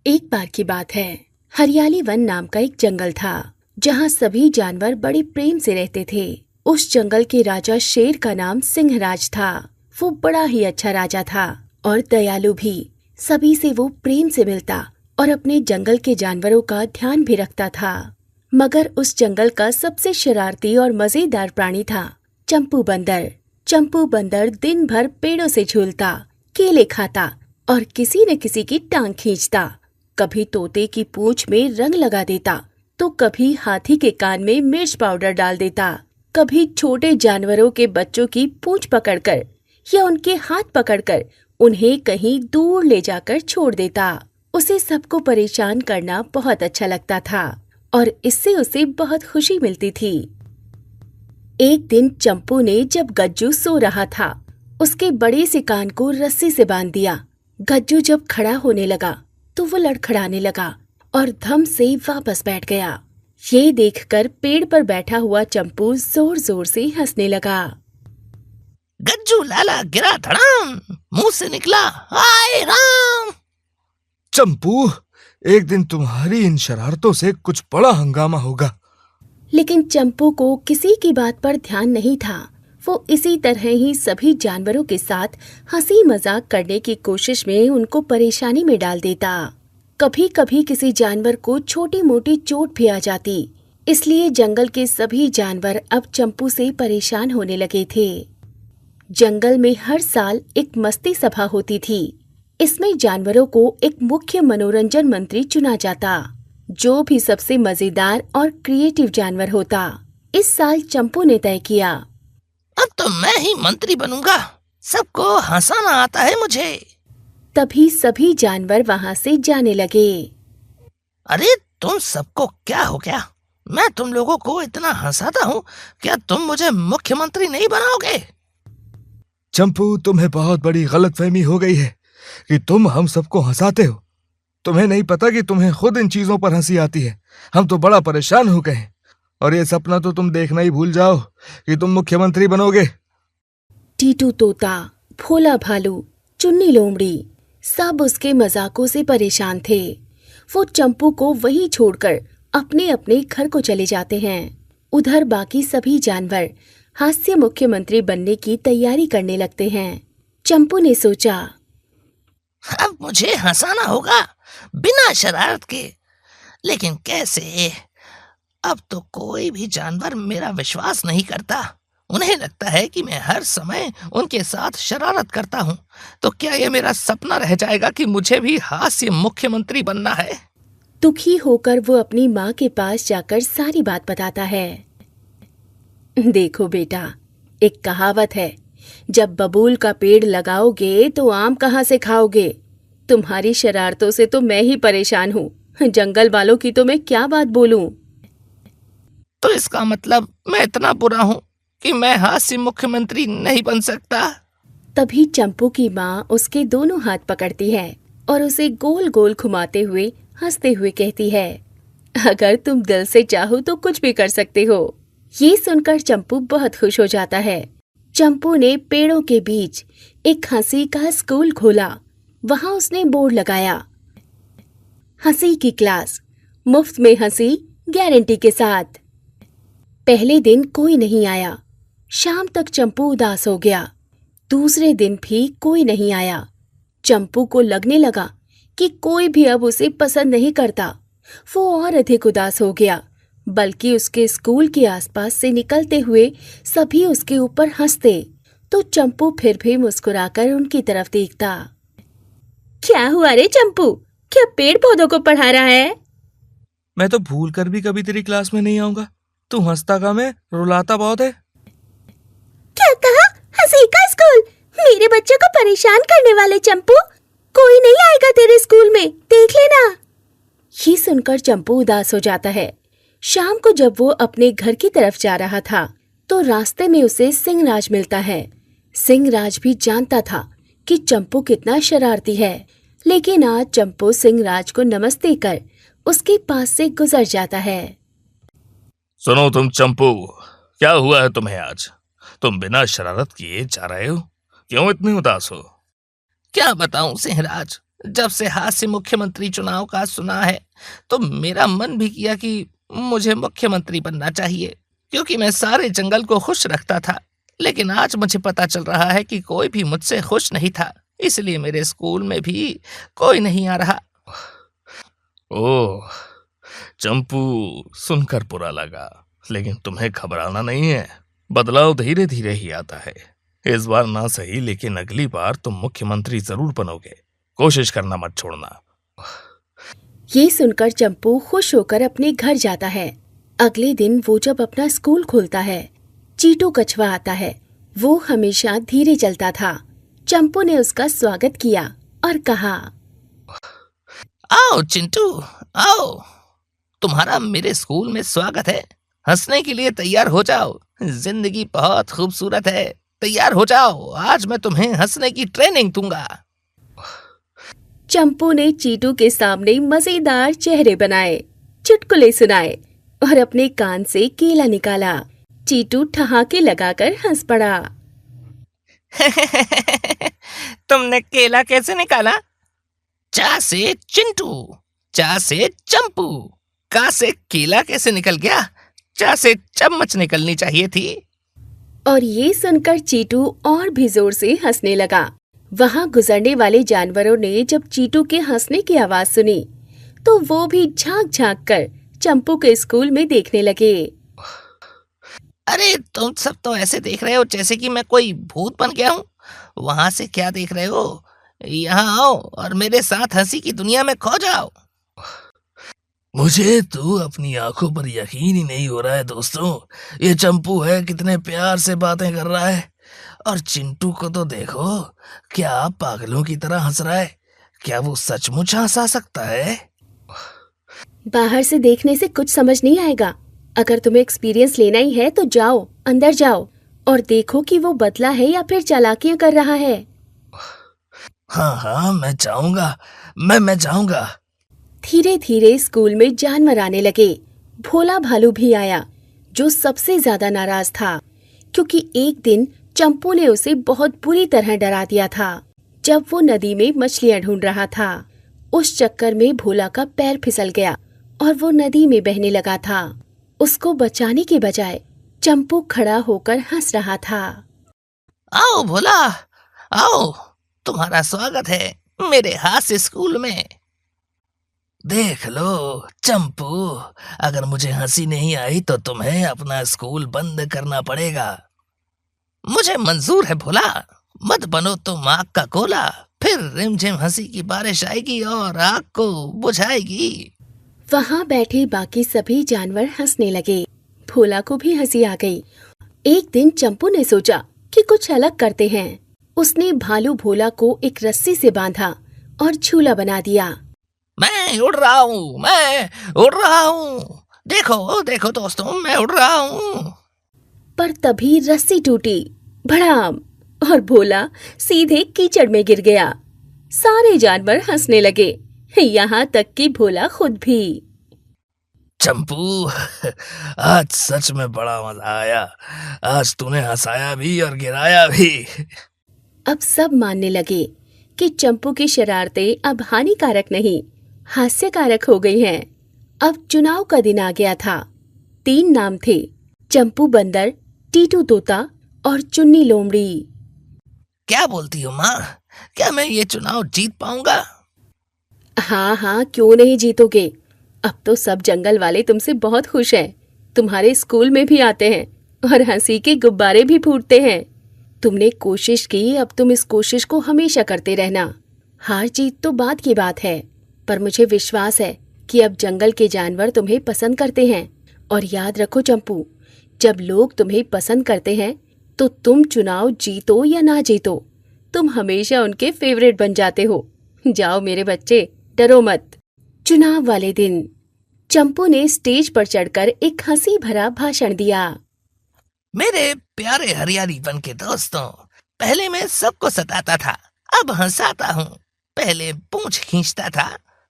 एक बार की बात है, हरियाली वन नाम का एक जंगल था जहाँ सभी जानवर बड़े प्रेम से रहते थे। उस जंगल के राजा शेर का नाम सिंहराज था। वो बड़ा ही अच्छा राजा था और दयालु भी। सभी से वो प्रेम से मिलता और अपने जंगल के जानवरों का ध्यान भी रखता था। मगर उस जंगल का सबसे शरारती और मजेदार प्राणी था चंपू बंदर। चंपू बंदर दिन भर पेड़ों से झूलता, केले खाता और किसी न किसी की टांग खींचता। कभी तोते की पूंछ में रंग लगा देता तो कभी हाथी के कान में मिर्च पाउडर डाल देता। कभी छोटे जानवरों के बच्चों की पूंछ पकड़कर या उनके हाथ पकड़कर उन्हें कहीं दूर ले जाकर छोड़ देता। उसे सबको परेशान करना बहुत अच्छा लगता था और इससे उसे बहुत खुशी मिलती थी। एक दिन चंपू ने जब गज्जू सो रहा था, उसके बड़े से कान को रस्सी से बांध दिया। गज्जू जब खड़ा होने लगा तो वो लड़खड़ाने लगा और धम से वापस बैठ गया। ये देखकर पेड़ पर बैठा हुआ चंपू जोर जोर से हंसने लगा। गज्जू लाला गिरा धड़ाम, मुंह से निकला हाय राम। चंपू, एक दिन तुम्हारी इन शरारतों से कुछ बड़ा हंगामा होगा। लेकिन चंपू को किसी की बात पर ध्यान नहीं था। वो इसी तरह ही सभी जानवरों के साथ हंसी मजाक करने की कोशिश में उनको परेशानी में डाल देता। कभी कभी किसी जानवर को छोटी मोटी चोट भी आ जाती, इसलिए जंगल के सभी जानवर अब चंपू से परेशान होने लगे थे। जंगल में हर साल एक मस्ती सभा होती थी। इसमें जानवरों को एक मुख्य मनोरंजन मंत्री चुना जाता, जो भी सबसे मजेदार और क्रिएटिव जानवर होता। इस साल चंपू ने तय किया, अब तो मैं ही मंत्री बनूंगा, सबको हंसाना आता है मुझे। तभी सभी जानवर वहां से जाने लगे। अरे तुम सबको क्या हो गया? मैं तुम लोगों को इतना हंसाता हूँ, क्या तुम मुझे मुख्यमंत्री नहीं बनाओगे? चंपू, तुम्हें बहुत बड़ी गलतफहमी हो गई है कि तुम हम सबको हंसाते हो। तुम्हें नहीं पता कि तुम्हें खुद इन चीजों पर हंसी आती है। हम तो बड़ा परेशान हो गए और ये सपना तो तुम देखना ही भूल जाओ कि तुम मुख्यमंत्री बनोगे। टीटू तोता, भोला भालू, चुन्नी लोमड़ी सब उसके मजाकों से परेशान थे। वो चंपू को वहीं छोड़कर अपने अपने घर को चले जाते हैं। उधर बाकी सभी जानवर हास्य मुख्यमंत्री बनने की तैयारी करने लगते हैं। चंपू ने सोचा, अब मुझे हंसाना होगा बिना शरारत के, लेकिन कैसे? अब तो कोई भी जानवर मेरा विश्वास नहीं करता। उन्हें लगता है कि मैं हर समय उनके साथ शरारत करता हूँ। तो क्या ये मेरा सपना रह जाएगा कि मुझे भी हास्य मुख्यमंत्री बनना है? दुखी होकर वो अपनी माँ के पास जाकर सारी बात बताता है। देखो बेटा, एक कहावत है, जब बबूल का पेड़ लगाओगे तो आम कहाँ से खाओगे। तुम्हारी शरारतों से तो मैं ही परेशान हूँ। जंगल वालों की तो मैं क्या बात बोलूं। तो इसका मतलब मैं इतना बुरा हूँ कि मैं हास्य मुख्यमंत्री नहीं बन सकता? तभी चंपू की माँ उसके दोनों हाथ पकड़ती है और उसे गोल गोल घुमाते हुए हंसते हुए कहती है, अगर तुम दिल से चाहो तो कुछ भी कर सकते हो। ये सुनकर चंपू बहुत खुश हो जाता है। चंपू ने पेड़ों के बीच एक हंसी का स्कूल खोला। वहाँ उसने बोर्ड लगाया, हंसी की क्लास, मुफ्त में हंसी गारंटी के साथ। पहले दिन कोई नहीं आया। शाम तक चंपू उदास हो गया। दूसरे दिन भी कोई नहीं आया। चंपू को लगने लगा कि कोई भी अब उसे पसंद नहीं करता। वो और अधिक उदास हो गया, बल्कि उसके स्कूल के आसपास से निकलते हुए सभी उसके ऊपर हंसते तो चंपू फिर भी मुस्कुराकर उनकी तरफ देखता। क्या हुआ रे चंपू, क्या पेड़ पौधों को पढ़ा रहा है? मैं तो भूल कर भी कभी तेरी क्लास में नहीं आऊंगा। तू हंसता कम है, रुलाता बहुत है। क्या कहा? हंसी का स्कूल? मेरे बच्चे को परेशान करने वाले चंपू, कोई नहीं आएगा तेरे स्कूल में, देख लेना। ये सुनकर चंपू उदास हो जाता है। शाम को जब वो अपने घर की तरफ जा रहा था तो रास्ते में उसे सिंहराज मिलता है। सिंहराज भी जानता था कि चंपू कितना शरारती है, लेकिन आज चंपू सिंहराज को नमस्ते कर उसके पास से गुजर जाता है। सुनो तुम चंपू, क्या हुआ है तुम्हें आज? तुम बिना शरारत किए जा रहे हो, क्यों इतने उदास हो? क्या बताऊं सिंहराज, जब से हास्य मुख्यमंत्री चुनाव का सुना है तो मेरा मन भी किया कि मुझे मुख्यमंत्री बनना चाहिए, क्योंकि मैं सारे जंगल को खुश रखता था। लेकिन आज मुझे पता चल रहा है कि कोई भी मुझसे खुश नहीं था, इसलिए मेरे स्कूल में भी कोई नहीं आ रहा। ओह चंपू, सुनकर बुरा लगा, लेकिन तुम्हें घबराना नहीं है। बदलाव धीरे धीरे ही आता है। इस बार ना सही, लेकिन अगली बार तुम मुख्यमंत्री जरूर बनोगे। कोशिश करना मत छोड़ना। ये सुनकर चंपू खुश होकर अपने घर जाता है। अगले दिन वो जब अपना स्कूल खोलता है, चीटू कछुआ आता है। वो हमेशा धीरे चलता था। चंपू ने उसका स्वागत किया और कहा, आओ चिंटू, आओ, तुम्हारा मेरे स्कूल में स्वागत है। हंसने के लिए तैयार हो जाओ, जिंदगी बहुत खूबसूरत है। तैयार हो जाओ, आज मैं तुम्हें हंसने की ट्रेनिंग दूंगा। चंपू ने चीटू के सामने मजेदार चेहरे बनाए, चुटकुले सुनाए और अपने कान से केला निकाला। चीटू ठहाके लगाकर हंस पड़ा। तुमने केला कैसे निकाला? चा से चिंटू, चा से चंपू, का से केला कैसे निकल गया? चा से चम्मच निकलनी चाहिए थी। और ये सुनकर चीटू और भी जोर से हंसने लगा। वहाँ गुजरने वाले जानवरों ने जब चीटू के हंसने की आवाज सुनी तो वो भी झांक झांक कर चंपू के स्कूल में देखने लगे। अरे तुम सब तो ऐसे देख रहे हो जैसे कि मैं कोई भूत बन गया हूँ। वहां से क्या देख रहे हो? यहाँ आओ और मेरे साथ हंसी की दुनिया में खो जाओ। मुझे तो अपनी आंखों पर यकीन ही नहीं हो रहा है दोस्तों। ये चंपू है, कितने प्यार से बातें कर रहा है। और चिंटू को तो देखो, क्या पागलों की तरह हंस रहा है। क्या वो सचमुच हंसा सकता है? बाहर से देखने से कुछ समझ नहीं आएगा। अगर तुम्हें एक्सपीरियंस लेना ही है तो जाओ, अंदर जाओ और देखो कि वो बदला है या फिर चालाकियां कर रहा है। हाँ, मैं जाऊंगा, मैं जाऊंगा। धीरे धीरे स्कूल में जानवर आने लगे। भोला भालू भी आया, जो सबसे ज्यादा नाराज था, क्योंकि एक दिन चंपू ने उसे बहुत बुरी तरह डरा दिया था जब वो नदी में मछलियां ढूंढ रहा था। उस चक्कर में भोला का पैर फिसल गया और वो नदी में बहने लगा था। उसको बचाने के बजाय चंपू खड़ा होकर हंस रहा था। आओ भोला, आओ, तुम्हारा स्वागत है मेरे हास्य स्कूल में। देख लो चंपू, अगर मुझे हंसी नहीं आई तो तुम्हें अपना स्कूल बंद करना पड़ेगा। मुझे मंजूर है भोला, मत बनो तुम आग का गोला। फिर रिमझिम हंसी की बारिश आएगी और आग को बुझाएगी। वहाँ बैठे बाकी सभी जानवर हंसने लगे। भोला को भी हंसी आ गई। एक दिन चंपू ने सोचा कि कुछ अलग करते हैं। उसने भालू भोला को एक रस्सी से बांधा और झूला बना दिया। मैं उड़ रहा हूँ, मैं उड़ रहा हूँ। देखो देखो दोस्तों, मैं उड़ रहा हूँ। पर तभी रस्सी टूटी, भड़ाम, और भोला सीधे कीचड़ में गिर गया। सारे जानवर हंसने लगे, यहाँ तक कि भोला खुद भी। चंपू, आज सच में बड़ा मजा आया। आज तूने हंसाया भी और गिराया भी। अब सब मानने लगे कि चंपू की शरारतें अब हानिकारक नहीं, हास्यकारक हो गई हैं। अब चुनाव का दिन आ गया था। 3 नाम थे, चंपू बंदर, टीटू तोता और चुन्नी लोमड़ी। क्या बोलती हो माँ? क्या मैं ये चुनाव जीत पाऊंगा? हाँ, क्यों नहीं जीतोगे। अब तो सब जंगल वाले तुमसे बहुत खुश हैं। तुम्हारे स्कूल में भी आते हैं और हंसी के गुब्बारे भी फूटते हैं। तुमने कोशिश की, अब तुम इस कोशिश को हमेशा करते रहना। हार जीत तो बाद की बात है, पर मुझे विश्वास है कि अब जंगल के जानवर तुम्हें पसंद करते हैं। और याद रखो चंपू, जब लोग तुम्हें पसंद करते हैं तो तुम चुनाव जीतो या ना जीतो, तुम हमेशा उनके फेवरेट बन जाते हो। जाओ मेरे बच्चे, डरो मत। चुनाव वाले दिन चंपू ने स्टेज पर चढ़कर एक हंसी भरा भाषण दिया। मेरे प्यारे हरियाली वन के दोस्तों, पहले मैं सबको सताता था, अब हंसाता हूँ। पहले पूंछ खींचता था,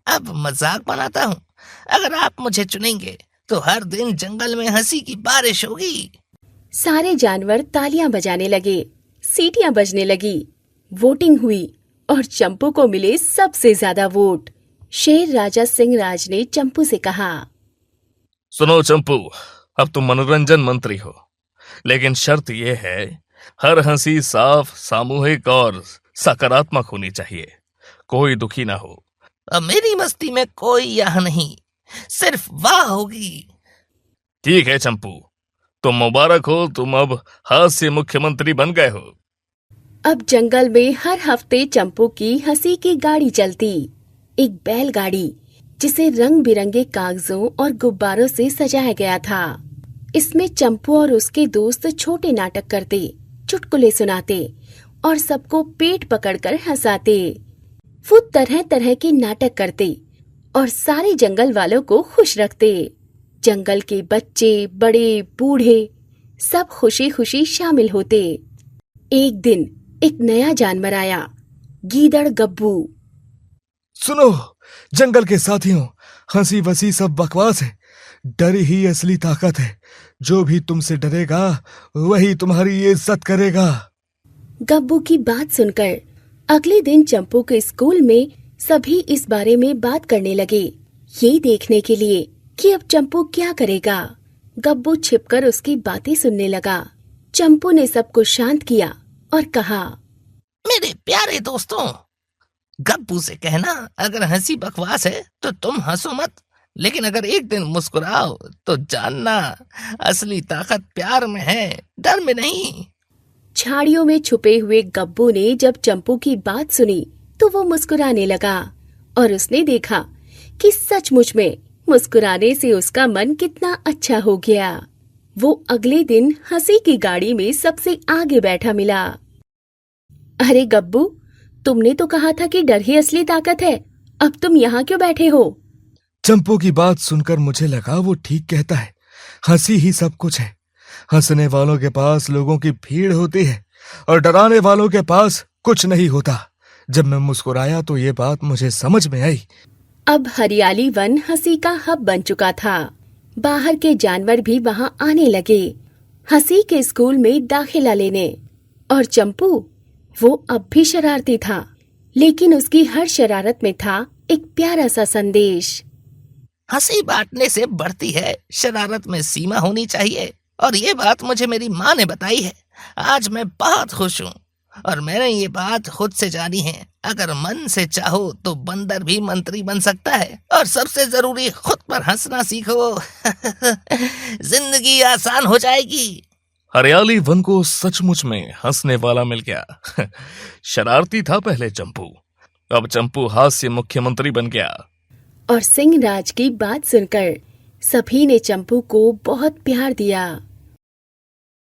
अब मजाक बनाता हूँ। अगर आप मुझे चुनेंगे तो हर दिन जंगल में हंसी की बारिश होगी। सारे जानवर तालियां बजाने लगे, सीटियां बजने लगी। वोटिंग हुई और चंपू को मिले सबसे ज्यादा वोट। शेर राजा सिंह राज ने चंपू से कहा, सुनो चंपू, अब तुम मनोरंजन मंत्री हो, लेकिन शर्त यह है हर हंसी साफ, सामूहिक और सकारात्मक होनी चाहिए। कोई दुखी ना हो। अब मेरी मस्ती में कोई यह नहीं, सिर्फ वाह होगी। ठीक है चंपू, तुम मुबारक हो, तुम अब हास्य मुख्यमंत्री बन गए हो। अब जंगल में हर हफ्ते चंपू की हंसी की गाड़ी चलती, एक बैलगाड़ी जिसे रंग बिरंगे कागजों और गुब्बारों से सजाया गया था। इसमें चंपू और उसके दोस्त छोटे नाटक करते, चुटकुले सुनाते और सबको पेट पकड़कर हंसाते। वो तरह तरह के नाटक करते और सारे जंगल वालों को खुश रखते। जंगल के बच्चे, बड़े, बूढ़े सब खुशी खुशी शामिल होते। एक दिन एक नया जानवर आया, गीदड़ गब्बू। सुनो जंगल के साथियों, हंसी वसी सब बकवास है, डर ही असली ताकत है। जो भी तुमसे डरेगा वही तुम्हारी इज्जत करेगा। गब्बू की बात सुनकर अगले दिन चंपू के स्कूल में सभी इस बारे में बात करने लगे, ये देखने के लिए कि अब चंपू क्या करेगा। गब्बू छिपकर उसकी बातें सुनने लगा। चंपू ने सबको शांत किया और कहा, मेरे प्यारे दोस्तों, गब्बू से कहना अगर हंसी बकवास है तो तुम हंसो मत, लेकिन अगर एक दिन मुस्कुराओ तो जानना असली ताकत प्यार में है, डर में नहीं। झाड़ियों में छुपे हुए गब्बू ने जब चंपू की बात सुनी तो वो मुस्कुराने लगा और उसने देखा कि सचमुच में मुस्कुराने से उसका मन कितना अच्छा हो गया। वो अगले दिन हंसी की गाड़ी में सबसे आगे बैठा मिला। अरे गब्बू, तुमने तो कहा था कि डर ही असली ताकत है, अब तुम यहाँ क्यों बैठे हो? चंपू की बात सुनकर मुझे लगा वो ठीक कहता है, हंसी ही सब कुछ है। हंसने वालों के पास लोगों की भीड़ होती है और डराने वालों के पास कुछ नहीं होता। जब मैं मुस्कुराया तो ये बात मुझे समझ में आई। अब हरियाली वन हंसी का हब बन चुका था। बाहर के जानवर भी वहाँ आने लगे, हंसी के स्कूल में दाखिला लेने। और चंपू, वो अब भी शरारती था, लेकिन उसकी हर शरारत में था एक प्यारा सा संदेश। हंसी बांटने से बढ़ती है, शरारत में सीमा होनी चाहिए। और ये बात मुझे मेरी माँ ने बताई है। आज मैं बहुत खुश हूँ और मैंने ये बात खुद से जानी है। अगर मन से चाहो तो बंदर भी मंत्री बन सकता है, और सबसे जरूरी खुद पर हंसना सीखो। जिंदगी आसान हो जाएगी। हरियाली वन को सचमुच में हंसने वाला मिल गया। शरारती था पहले चंपू, अब चंपू हास्य मुख्यमंत्री बन गया। और सिंह राज की बात सुनकर सभी ने चंपू को बहुत प्यार दिया।